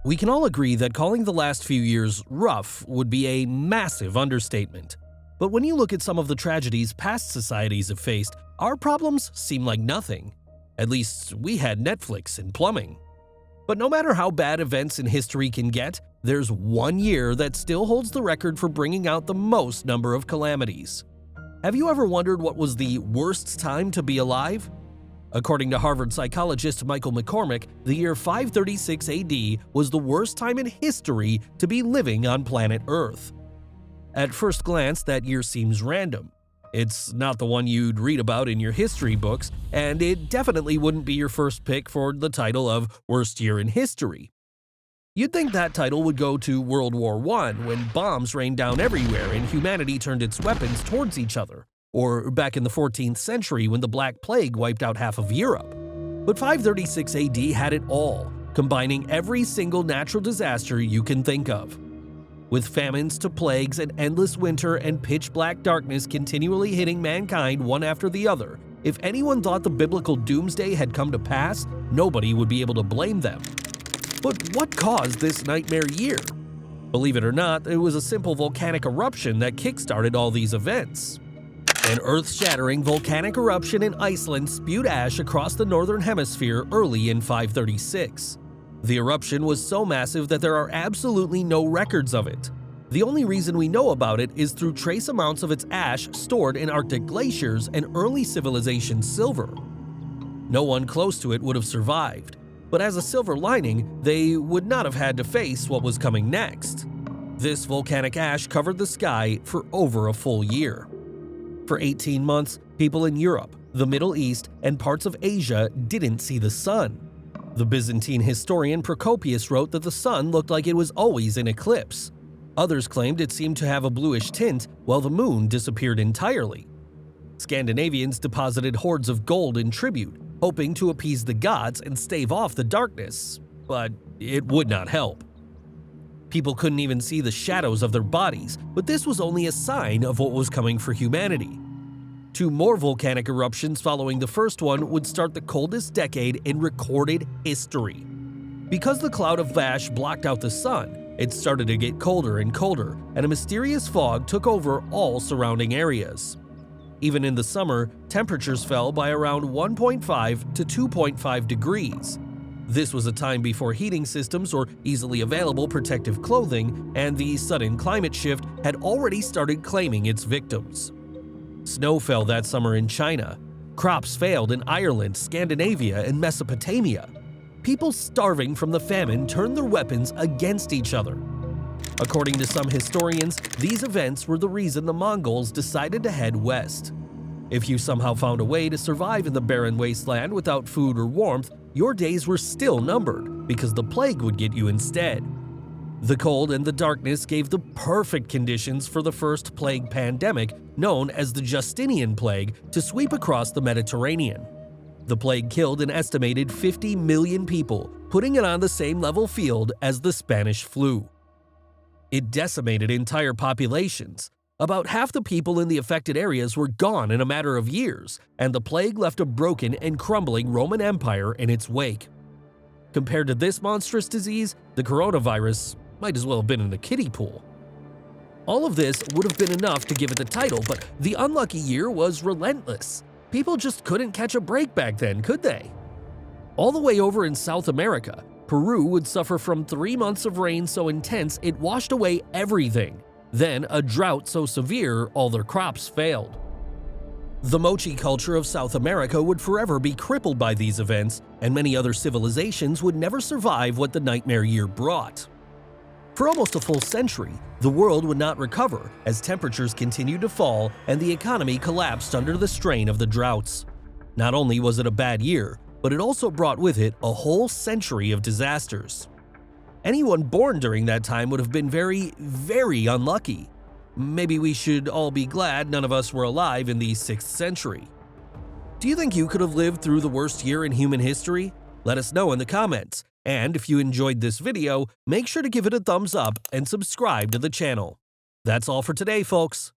We can all agree that calling the last few years rough would be a massive understatement. But when you look at some of the tragedies past societies have faced, our problems seem like nothing. At least we had Netflix and plumbing. But no matter how bad events in history can get, there's one year that still holds the record for bringing out the most number of calamities. Have you ever wondered what was the worst time to be alive? According to Harvard psychologist Michael McCormick, the year 536 AD was the worst time in history to be living on planet Earth. At first glance, that year seems random. It's not the one you'd read about in your history books, and it definitely wouldn't be your first pick for the title of Worst Year in History. You'd think that title would go to World War I, when bombs rained down everywhere and humanity turned its weapons towards each other. Or back in the 14th century when the Black Plague wiped out half of Europe. But 536 AD had it all, combining every single natural disaster you can think of. With famines to plagues and endless winter and pitch-black darkness continually hitting mankind one after the other, if anyone thought the biblical doomsday had come to pass, nobody would be able to blame them. But what caused this nightmare year? Believe it or not, it was a simple volcanic eruption that kick-started all these events. An earth-shattering volcanic eruption in Iceland spewed ash across the northern hemisphere early in 536. The eruption was so massive that there are absolutely no records of it. The only reason we know about it is through trace amounts of its ash stored in Arctic glaciers and early civilization silver. No one close to it would have survived, but as a silver lining, they would not have had to face what was coming next. This volcanic ash covered the sky for over a full year. For 18 months, people in Europe, the Middle East, and parts of Asia didn't see the sun. The Byzantine historian Procopius wrote that the sun looked like it was always in eclipse. Others claimed it seemed to have a bluish tint, while the moon disappeared entirely. Scandinavians deposited hoards of gold in tribute, hoping to appease the gods and stave off the darkness, but it would not help. People couldn't even see the shadows of their bodies, but this was only a sign of what was coming for humanity. 2 more volcanic eruptions following the first one would start the coldest decade in recorded history. Because the cloud of ash blocked out the sun, it started to get colder and colder, and a mysterious fog took over all surrounding areas. Even in the summer, temperatures fell by around 1.5 to 2.5 degrees. This was a time before heating systems or easily available protective clothing, and the sudden climate shift had already started claiming its victims. Snow fell that summer in China. Crops failed in Ireland, Scandinavia, and Mesopotamia. People starving from the famine turned their weapons against each other. According to some historians, these events were the reason the Mongols decided to head west. If you somehow found a way to survive in the barren wasteland without food or warmth, your days were still numbered, because the plague would get you instead. The cold and the darkness gave the perfect conditions for the first plague pandemic, known as the Justinian Plague, to sweep across the Mediterranean. The plague killed an estimated 50 million people, putting it on the same level field as the Spanish flu. It decimated entire populations. About half the people in the affected areas were gone in a matter of years, and the plague left a broken and crumbling Roman Empire in its wake. Compared to this monstrous disease, the coronavirus might as well have been in a kiddie pool. All of this would have been enough to give it the title, but the unlucky year was relentless. People just couldn't catch a break back then, could they? All the way over in South America, Peru would suffer from 3 months of rain so intense it washed away everything. Then a drought so severe all their crops failed. The mochi culture of South America would forever be crippled by these events, and many other civilizations would never survive what the nightmare year brought. For almost a full century, the world would not recover as temperatures continued to fall and the economy collapsed under the strain of the droughts. Not only was it a bad year, but it also brought with it a whole century of disasters. Anyone born during that time would have been very, very unlucky. Maybe we should all be glad none of us were alive in the 6th century. Do you think you could have lived through the worst year in human history? Let us know in the comments. And if you enjoyed this video, make sure to give it a thumbs up and subscribe to the channel. That's all for today, folks.